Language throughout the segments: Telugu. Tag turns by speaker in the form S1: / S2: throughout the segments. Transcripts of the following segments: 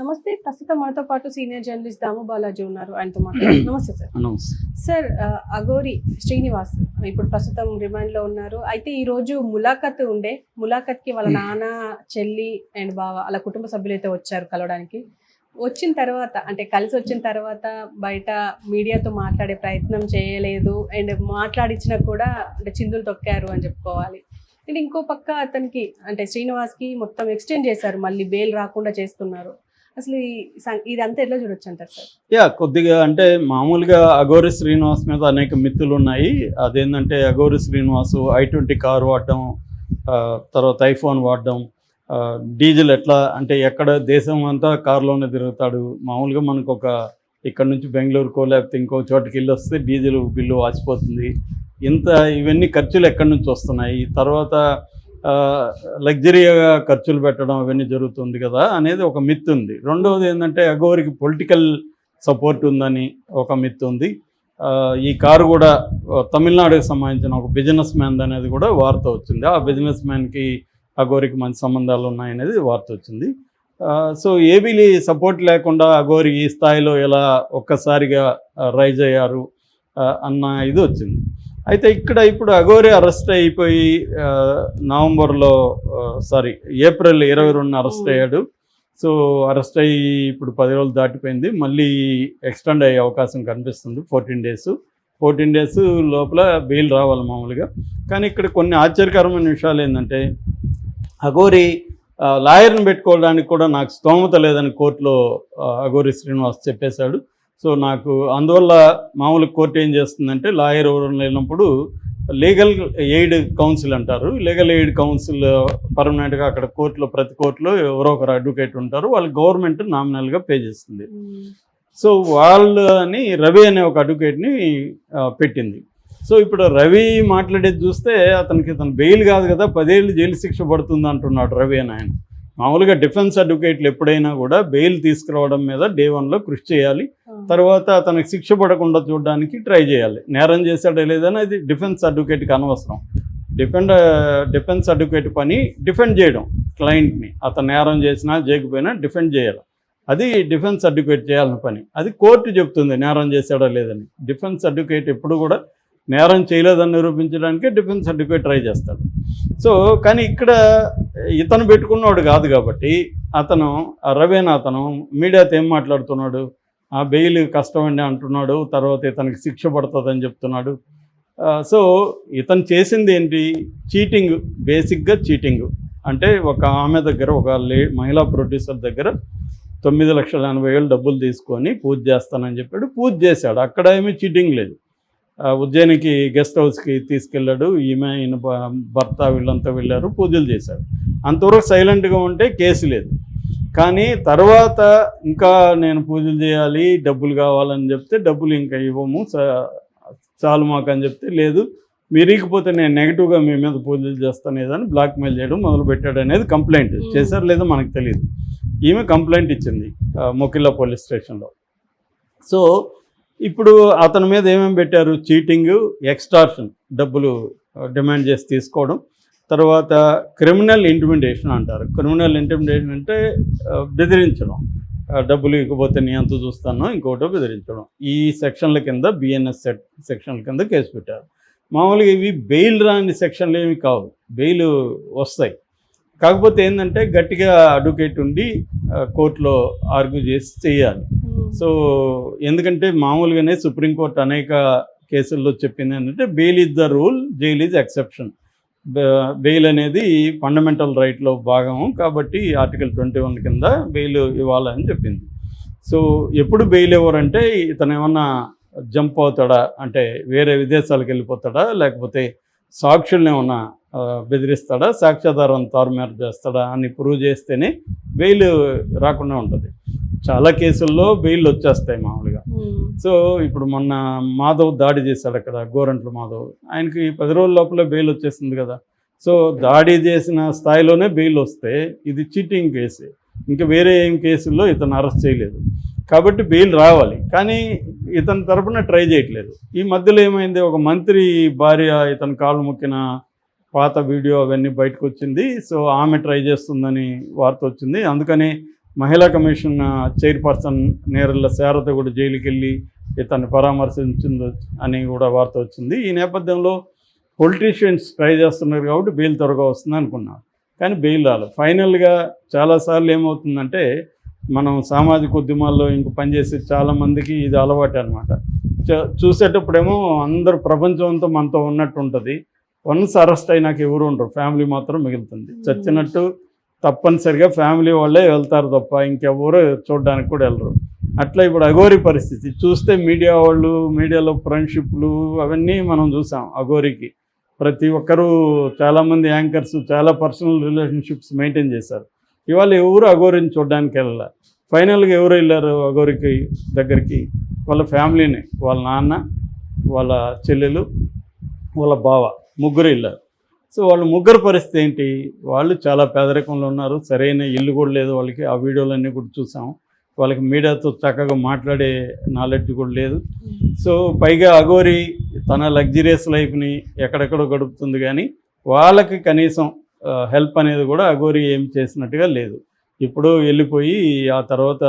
S1: నమస్తే. ప్రస్తుతం మనతో పాటు సీనియర్ జర్నలిస్ట్ దాము బాలాజీ ఉన్నారు. ఆయనతో మాట్లాడారు. నమస్తే సార్.
S2: నమస్తే.
S1: సార్, అఘోరి శ్రీనివాస్ ఇప్పుడు ప్రస్తుతం రిమాండ్లో ఉన్నారు. అయితే ఈరోజు ములాఖత్కి వాళ్ళ నాన్న, చెల్లి అండ్ బావ అలా కుటుంబ సభ్యులైతే వచ్చారు కలవడానికి. వచ్చిన తర్వాత అంటే కలిసి వచ్చిన తర్వాత బయట మీడియాతో మాట్లాడే ప్రయత్నం చేయలేదు. అండ్ మాట్లాడించినా కూడా అంటే చిందులు తొక్కారు అని చెప్పుకోవాలి. అండ్ ఇంకో పక్క అతనికి అంటే శ్రీనివాస్కి మొత్తం ఎక్స్టెండ్ చేశారు, మళ్ళీ బెయిల్ రాకుండా చేస్తున్నారు. అసలు ఇదంతా ఎట్లా చూడొచ్చు అంటారు సార్?
S2: కొద్దిగా అంటే మామూలుగా అఘోరి శ్రీనివాస్ మీద అనేక మిత్తులు ఉన్నాయి. అదేంటంటే అఘోరి శ్రీనివాస్ i20 కారు వాడడం, తర్వాత ఐఫోన్ వాడడం, డీజిల్ ఎట్లా అంటే ఎక్కడ దేశం అంతా కారులోనే తిరుగుతాడు. మామూలుగా మనకు ఇక్కడ నుంచి బెంగళూరుకో లేకపోతే ఇంకో చోటుకి వెళ్ళి వస్తే డీజిల్ బిల్లు వాచిపోతుంది. ఇవన్నీ ఖర్చులు ఎక్కడి నుంచి వస్తున్నాయి, తర్వాత లగ్జరీగా ఖర్చులు పెట్టడం అవన్నీ జరుగుతుంది కదా అనేది ఒక మిత్ ఉంది. రెండవది ఏంటంటే అఘోరికి పొలిటికల్ సపోర్ట్ ఉందని ఒక మిత్ ఉంది. ఈ కారు కూడా తమిళనాడుకి సంబంధించిన ఒక బిజినెస్ మ్యాన్ అనేది కూడా వార్త వచ్చింది. ఆ బిజినెస్ మ్యాన్కి అఘోరికి మంచి సంబంధాలు ఉన్నాయనేది వార్త వచ్చింది. సో ఏబీ సపోర్ట్ లేకుండా అఘోరి ఈ స్థాయిలో ఎలా ఒక్కసారిగా రైజ్ అయ్యారు అన్న ఇది వచ్చింది. అయితే ఇప్పుడు అఘోరి అరెస్ట్ అయిపోయి ఏప్రిల్ 22 అరెస్ట్ అయ్యాడు. సో అరెస్ట్ అయ్యి ఇప్పుడు 10 రోజులు దాటిపోయింది. మళ్ళీ ఎక్స్టెండ్ అయ్యే అవకాశం కనిపిస్తుంది. 14 డేస్ లోపల బెయిల్ రావాలి మామూలుగా. కానీ ఇక్కడ కొన్ని ఆశ్చర్యకరమైన విషయాలు ఏంటంటే అఘోరి లాయర్ని పెట్టుకోవడానికి కూడా నాకు స్తోమత లేదని కోర్టులో అఘోరి శ్రీనివాస్ చెప్పేశాడు. సో నాకు అందువల్ల మామూలు కోర్టు ఏం చేస్తుందంటే లాయర్ ఎవరు లేనప్పుడు లీగల్ ఎయిడ్ కౌన్సిల్ అంటారు. లీగల్ ఎయిడ్ కౌన్సిల్ పర్మనెంట్గా అక్కడ ప్రతి కోర్టులో ఎవరో ఒకరు అడ్వకేట్ ఉంటారు. వాళ్ళు గవర్నమెంట్ నామినల్గా పే చేస్తుంది. సో వాళ్ళని రవి అనే ఒక అడ్వకేట్ని పెట్టింది. సో ఇప్పుడు రవి మాట్లాడేది చూస్తే అతను బెయిల్ కాదు కదా, 10 ఏళ్ళు జైలు శిక్ష పడుతుంది అంటున్నాడు రవి అని. ఆయన మామూలుగా డిఫెన్స్ అడ్వకేట్లు ఎప్పుడైనా కూడా బెయిల్ తీసుకురావడం మీద డే 1లో కృషి చేయాలి. తర్వాత అతనికి శిక్ష పడకుండా చూడడానికి ట్రై చేయాలి. నేరం చేశాడో లేదని అది డిఫెన్స్ అడ్వకేట్కి అనవసరం. డిఫెన్స్ అడ్వకేట్ పని డిఫెండ్ చేయడం, క్లయింట్ని అతను నేరం చేసినా చేయకపోయినా డిఫెండ్ చేయాలి. అది డిఫెన్స్ అడ్వకేట్ చేయాల్సిన పని. అది కోర్టు చెప్తుంది నేరం చేశాడో లేదని. డిఫెన్స్ అడ్వకేట్ ఎప్పుడు కూడా నేరం చేయలేదని నిరూపించడానికి డిఫెన్స్ అడ్వకేట్ ట్రై చేస్తాడు. సో కానీ ఇక్కడ ఇతను పెట్టుకున్నాడు కాదు కాబట్టి రవేనా అతను మీడియాతో ఏం మాట్లాడుతున్నాడు, ఆ బెయిల్ కష్టమండి అంటున్నాడు, తర్వాత ఇతనికి శిక్ష పడుతుందని చెప్తున్నాడు. సో ఇతను చేసింది ఏంటి? చీటింగ్, బేసిక్గా చీటింగ్. అంటే ఒక ఆమె దగ్గర మహిళా ప్రొడ్యూసర్ దగ్గర 9,80,000 డబ్బులు తీసుకొని పూజ చేస్తానని చెప్పాడు. పూజ చేశాడు. అక్కడ ఏమీ చీటింగ్ లేదు. ఉజ్జయినికి గెస్ట్ హౌస్కి తీసుకెళ్ళాడు. ఈయన భర్త వీళ్ళంతా వెళ్ళారు, పూజలు చేశాడు. అంతవరకు సైలెంట్గా ఉంటే కేసు లేదు. కానీ తర్వాత ఇంకా నేను పూజలు చేయాలి, డబ్బులు కావాలని చెప్తే డబ్బులు ఇంకా ఇవ్వము, చాలు మాకు అని చెప్తే లేదు, మీరు ఇకపోతే నేను నెగిటివ్గా మీ మీద పూజలు చేస్తాను ఏదని బ్లాక్మెయిల్ చేయడం మొదలుపెట్టాడు అనేది కంప్లైంట్ చేశారు లేదో మనకు తెలియదు. ఈమె కంప్లైంట్ ఇచ్చింది మొకిల్లా పోలీస్ స్టేషన్లో. సో ఇప్పుడు అతని మీద ఏమేమి పెట్టారు? చీటింగ్, ఎక్స్టార్షన్, డబ్బులు డిమాండ్ చేసి తీసుకోవడం, తర్వాత క్రిమినల్ ఇంటిమిడేషన్ అంటారు. క్రిమినల్ ఇంటిమిడేషన్ అంటే బెదిరించడం, డబ్బులు ఇవ్వకపోతే నీ అంత చూస్తాను ఇంకోటో బెదిరించడం. ఈ సెక్షన్ల కింద BNS సెక్షన్ల కింద కేసు పెట్టారు. మామూలుగా ఇవి బెయిల్ రాని సెక్షన్లు ఏమి కావు, బెయిల్ వస్తాయి. కాకపోతే ఏంటంటే గట్టిగా అడ్వకేట్ ఉండి కోర్టులో ఆర్గ్యూ చేసి చేయాలి. సో ఎందుకంటే మామూలుగానే సుప్రీంకోర్టు అనేక కేసుల్లో చెప్పింది ఏంటంటే bail is the rule, jail is exception. Bail అనేది ఫండమెంటల్ రైట్లో భాగం కాబట్టి ఆర్టికల్ 21 కింద బెయిల్ ఇవ్వాలని చెప్పింది. సో ఎప్పుడు బెయిల్ ఇవ్వరంటే ఇతను ఏమన్నా జంప్ అవుతాడా, అంటే వేరే విదేశాలకు వెళ్ళిపోతాడా, లేకపోతే సాక్షుల్ని ఏమన్నా బెదిరిస్తాడా, సాక్ష్యాధారం తారుమారు చేస్తాడా అని ప్రూవ్ చేస్తేనే బెయిల్ రాకుండా ఉంటుంది. చాలా కేసుల్లో బెయిల్ వచ్చేస్తాయి మామూలుగా. సో ఇప్పుడు మొన్న మాధవ్ దాడి చేశాడు అక్కడ, గోరంట్ల మాధవ్, ఆయనకి 10 రోజుల లోపల బెయిల్ వచ్చేసింది కదా. సో దాడి చేసిన స్థాయిలోనే బెయిల్ వస్తే ఇది చీటింగ్ కేసు, ఇంకా వేరే ఏం కేసుల్లో ఇతను అరెస్ట్ చేయలేదు కాబట్టి బెయిల్ రావాలి. కానీ ఇతని తరపున ట్రై చేయట్లేదు. ఈ మధ్యలో ఏమైంది, ఒక మంత్రి భార్య ఇతను కాళ్ళు మొక్కిన పాత వీడియో అవన్నీ బయటకు వచ్చింది. సో ఆమె ట్రై చేస్తుందని వార్త వచ్చింది. అందుకని మహిళా కమిషన్ చైర్పర్సన్ నేరళ్ళ శారద కూడా జైలుకి వెళ్ళి ఇతన్ని పరామర్శించింది అని కూడా వార్త వచ్చింది. ఈ నేపథ్యంలో పొలిటీషియన్స్ ట్రై చేస్తున్నారు కాబట్టి బెయిల్ త్వరగా వస్తుంది అనుకున్నాం, కానీ బెయిల్ రాలేదు. ఫైనల్గా చాలాసార్లు ఏమవుతుందంటే మనం సామాజిక ఉద్యమాల్లో ఇంక పనిచేసే చాలామందికి ఇది అలవాటు అనమాట. చూసేటప్పుడేమో అందరు ప్రపంచం అంతా మనతో ఉన్నట్టు ఉంటుంది. వన్స్ అరెస్ట్ అయినాక ఎవరు ఉండరు, ఫ్యామిలీ మాత్రం మిగులుతుంది. చచ్చినట్టు తప్పనిసరిగా ఫ్యామిలీ వాళ్ళే వెళ్తారు తప్ప ఇంకెవరు చూడడానికి కూడా వెళ్ళరు. అట్లా ఇప్పుడు అఘోరి పరిస్థితి చూస్తే మీడియా వాళ్ళు, మీడియాలో ఫ్రెండ్షిప్లు అవన్నీ మనం చూసాం. అఘోరికి ప్రతి ఒక్కరూ చాలామంది యాంకర్స్ చాలా పర్సనల్ రిలేషన్షిప్స్ మెయింటైన్ చేశారు. ఇవాళ ఎవరు అఘోరిని చూడడానికి వెళ్ళాలి. ఫైనల్గా ఎవరు వెళ్ళారు అఘోరికి దగ్గరికి? వాళ్ళ ఫ్యామిలీని, వాళ్ళ నాన్న, వాళ్ళ చెల్లెలు, వాళ్ళ బావ, ముగ్గురు వెళ్ళారు. సో వాళ్ళ ముగ్గురు పరిస్థితి ఏంటి? వాళ్ళు చాలా పేదరికంలో ఉన్నారు, సరైన ఇల్లు కూడా లేదు వాళ్ళకి. ఆ వీడియోలన్నీ కూడా చూసాం. వాళ్ళకి మీడియాతో చక్కగా మాట్లాడే నాలెడ్జ్ కూడా లేదు. సో పైగా అఘోరి తన లగ్జరియస్ లైఫ్ని ఎక్కడెక్కడో గడుపుతుంది, కానీ వాళ్ళకి కనీసం హెల్ప్ అనేది కూడా అఘోరి ఏం చేసినట్టుగా లేదు. ఇప్పుడు వెళ్ళిపోయి ఆ తర్వాత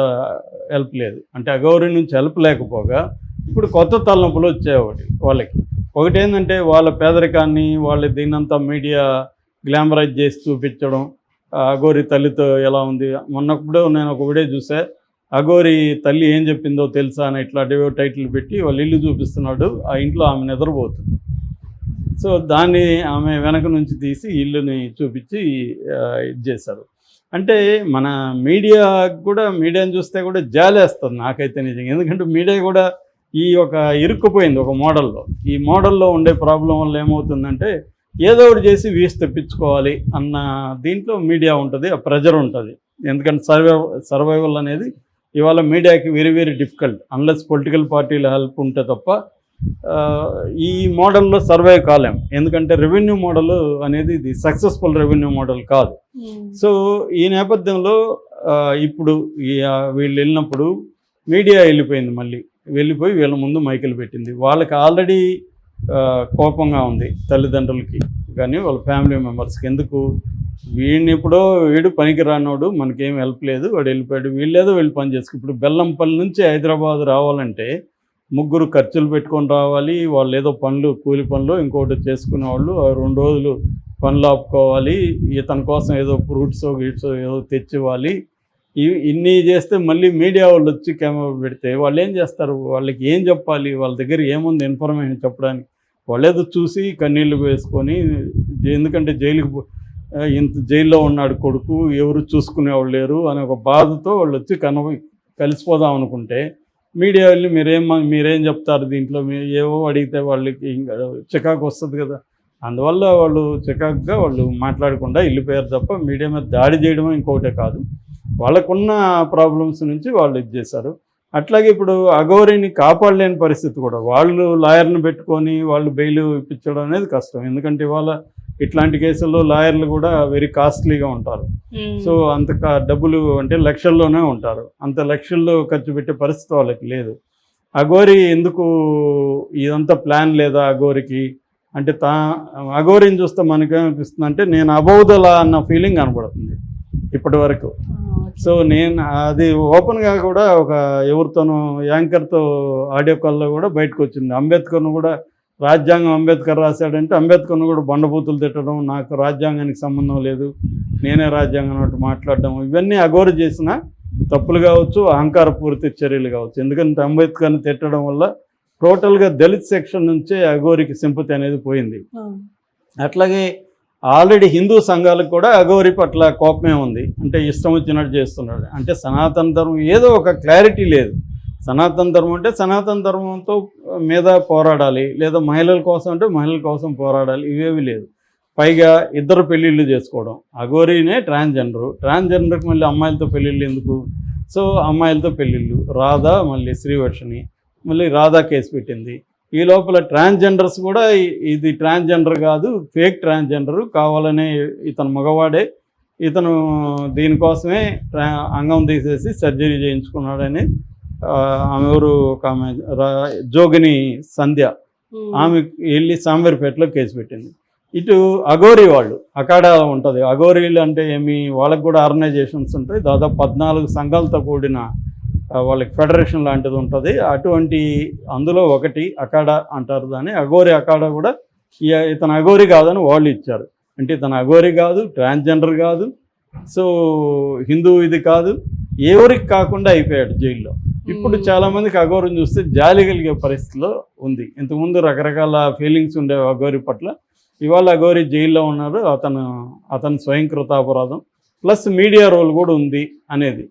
S2: హెల్ప్ లేదు. అంటే అఘోరి నుంచి హెల్ప్ లేకపోగా ఇప్పుడు కొత్త తలనొప్పులు వచ్చాయి వాళ్ళకి. ఒకటి ఏంటంటే వాళ్ళ పేదరికాన్ని, వాళ్ళ దీన్నంతా మీడియా గ్లామరైజ్ చేసి చూపించడం. అఘోరి తల్లితో ఎలా ఉంది, మొన్నప్పుడు నేను ఒక వీడియో చూసా, అఘోరి తల్లి ఏం చెప్పిందో తెలుసా అని ఇట్లా టైటిల్ పెట్టి వాళ్ళ ఇల్లు చూపిస్తున్నాడు. ఆ ఇంట్లో ఆమె నిద్రపోతుంది. సో దాన్ని ఆమె వెనక నుంచి తీసి ఇల్లుని చూపించి ఇది చేశారు. అంటే మన మీడియా కూడా, మీడియాని చూస్తే కూడా జాలేస్తుంది నాకైతే నిజంగా. ఎందుకంటే మీడియా కూడా ఈ ఒక ఇరుక్కుపోయింది ఒక మోడల్లో. ఈ మోడల్లో ఉండే ప్రాబ్లం వల్ల ఏమవుతుందంటే ఏదో ఒకటి చేసి వీసి తెప్పించుకోవాలి అన్న దీంట్లో మీడియా ఉంటుంది, ఆ ప్రెజర్ ఉంటుంది. ఎందుకంటే సర్వైవల్ అనేది ఇవాళ మీడియాకి very very difficult unless political పార్టీల హెల్ప్ ఉంటే తప్ప ఈ మోడల్లో సర్వైవ్ కాలేం. ఎందుకంటే రెవెన్యూ మోడల్ అనేది ఇది సక్సెస్ఫుల్ రెవెన్యూ మోడల్ కాదు. సో ఈ నేపథ్యంలో ఇప్పుడు వీళ్ళు వెళ్ళినప్పుడు మీడియా వెళ్ళిపోయింది, మళ్ళీ వెళ్ళిపోయి వీళ్ళ ముందు మైకులు పెట్టింది. వాళ్ళకి ఆల్రెడీ కోపంగా ఉంది తల్లిదండ్రులకి కానీ వాళ్ళ ఫ్యామిలీ మెంబర్స్కి. ఎందుకు వీడు పనికి రానోడు, మనకేం హెల్ప్ లేదు, వాడు వెళ్ళిపోయాడు, వీళ్ళేదో వెళ్ళి పని చేసుకు. ఇప్పుడు బెల్లంపల్లి నుంచి హైదరాబాద్ రావాలంటే ముగ్గురు ఖర్చులు పెట్టుకొని రావాలి. వాళ్ళు ఏదో పనులు, కూలి పనులు ఇంకోటి చేసుకునేవాళ్ళు 2 రోజులు పనులు ఆపుకోవాలి. ఇతని కోసం ఏదో ఫ్రూట్స్ గిట్స్ ఏదో తెచ్చివ్వాలి. ఇన్ని చేస్తే మళ్ళీ మీడియా వాళ్ళు వచ్చి కెమెరా పెడితే వాళ్ళు ఏం చేస్తారు? వాళ్ళకి ఏం చెప్పాలి? వాళ్ళ దగ్గర ఏముంది ఇన్ఫర్మేషన్ చెప్పడానికి? వాళ్ళేదో చూసి కన్నీళ్ళు వేసుకొని, ఎందుకంటే జైల్లో ఉన్నాడు కొడుకు, ఎవరు చూసుకునేవాళ్ళు లేరు అనే ఒక బాధతో వాళ్ళు వచ్చి కలిసిపోదాం అనుకుంటే మీడియా వెళ్ళి మీరేం చెప్తారు దీంట్లో, ఏవో అడిగితే వాళ్ళకి చికాకు వస్తుంది కదా. అందువల్ల వాళ్ళు చికాకుగా వాళ్ళు మాట్లాడకుండా వెళ్ళిపోయారు తప్ప మీడియా మీద దాడి చేయడమో ఇంకొకటే కాదు. వాళ్ళకున్న ప్రాబ్లమ్స్ నుంచి వాళ్ళు ఇది చేశారు. అట్లాగే ఇప్పుడు అఘోరిని కాపాడలేని పరిస్థితి కూడా. వాళ్ళు లాయర్ని పెట్టుకొని వాళ్ళు బెయిల్ ఇప్పించడం అనేది కష్టం. ఎందుకంటే ఇవాళ ఇట్లాంటి కేసుల్లో లాయర్లు కూడా వెరీ కాస్ట్లీగా ఉంటారు. సో అంత డబ్బులు అంటే లక్షల్లోనే ఉంటారు. అంత లక్షల్లో ఖర్చు పెట్టే పరిస్థితి వాళ్ళకి లేదు. అఘోరి ఎందుకు ఇదంతా ప్లాన్ లేదా అఘోరికి అంటే? అఘోరిని చూస్తే మనకేమనిపిస్తుంది అంటే నేను అబౌవ్ ద లా అన్న ఫీలింగ్ కనపడుతుంది ఇప్పటి వరకు. సో నేను అది ఓపెన్గా కూడా ఒక ఎవరితోనూ యాంకర్తో ఆడియో కాల్లో కూడా బయటకు వచ్చింది. అంబేద్కర్ను కూడా రాజ్యాంగం అంబేద్కర్ రాశాడంటే అంబేద్కర్ను కూడా బండబూతులు తిట్టడం, నాకు రాజ్యాంగానికి సంబంధం లేదు, నేనే రాజ్యాంగం అన్నట్టు మాట్లాడడం, ఇవన్నీ అఘోరి చేసిన తప్పులు కావచ్చు, అహంకారపూరిత చర్యలు కావచ్చు. ఎందుకంటే అంబేద్కర్ని తిట్టడం వల్ల టోటల్గా దళిత్ సెక్షన్ నుంచే అఘోరికి సింపతి అనేది పోయింది. అట్లాగే ఆల్రెడీ హిందూ సంఘాలకు కూడా అఘోరి పట్ల కోపమే ఉంది. అంటే ఇష్టం వచ్చినట్టు చేస్తున్నాడు. అంటే సనాతన ధర్మం ఏదో ఒక క్లారిటీ లేదు. సనాతన ధర్మం అంటే సనాతన ధర్మంతో మీద పోరాడాలి, లేదా మహిళల కోసం అంటే మహిళల కోసం పోరాడాలి, ఇవేవి లేదు. పైగా 2 పెళ్ళిళ్ళు చేసుకోవడం. అఘోరీనే ట్రాన్స్జెండర్కి మళ్ళీ అమ్మాయిలతో పెళ్ళిళ్ళు ఎందుకు? సో అమ్మాయిలతో పెళ్ళిళ్ళు. రాధా మళ్ళీ శ్రీవర్షిని, మళ్ళీ రాధా కేసు పెట్టింది. ఈ లోపల ట్రాన్స్జెండర్స్ కూడా ఇది ట్రాన్స్జెండర్ కాదు, ఫేక్ ట్రాన్స్జెండరు, కావాలనే ఇతను మగవాడే, ఇతను దీనికోసమే అంగం తీసేసి సర్జరీ చేయించుకున్నాడని ఆమె ఎవరు ఒక ఆమె జోగిని సంధ్య, ఆమె వెళ్ళి సాంబేర్పేటలో కేసు పెట్టింది. ఇటు అఘోరి వాళ్ళు అఖాడా ఉంటుంది. అఘోరీలు అంటే వాళ్ళకి కూడా ఆర్గనైజేషన్స్ ఉంటాయి. దాదాపు 14 సంఘాలతో కూడిన వాళ్ళకి ఫెడరేషన్ లాంటిది ఉంటుంది. అటువంటి అందులో ఒకటి అఖాడా అంటారు దాన్ని. అఘోరి అఖాడా కూడా ఇతను అఘోరి కాదని వాళ్ళు ఇచ్చారు. అంటే ఇతను అఘోరి కాదు, ట్రాన్స్జెండర్ కాదు, సో హిందూ ఇది కాదు, ఎవరికి కాకుండా అయిపోయాడు జైల్లో. ఇప్పుడు చాలామందికి అఘోరిని చూస్తే జాలి కలిగే పరిస్థితిలో ఉంది. ఇంతకుముందు రకరకాల ఫీలింగ్స్ ఉండేవి అఘోరి పట్ల. ఇవాళ అఘోరి జైల్లో ఉన్నారు. అతను స్వయంకృతాపరాధం ప్లస్ మీడియా రోల్ కూడా ఉంది అనేది